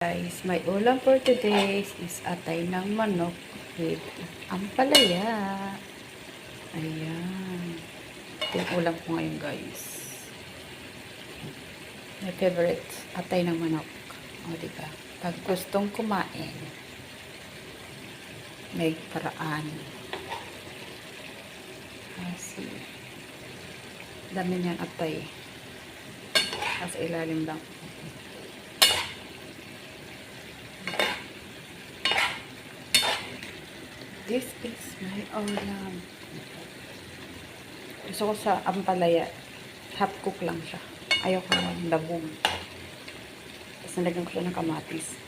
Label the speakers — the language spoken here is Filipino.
Speaker 1: Guys, my ulam for today is atay ng manok with ampalaya. Ayan. Ito yung ulam ko ngayon, guys. My favorite, atay ng manok. O, diba? Pag gustong kumain, may paraan. Kasi, dami niyan atay. Sa ilalim lang. This is my ulam. Gusto ko sa ampalaya. Half cook lang siya. Ayaw ko ng labong. Tapos nalagyan ko siya ng kamatis.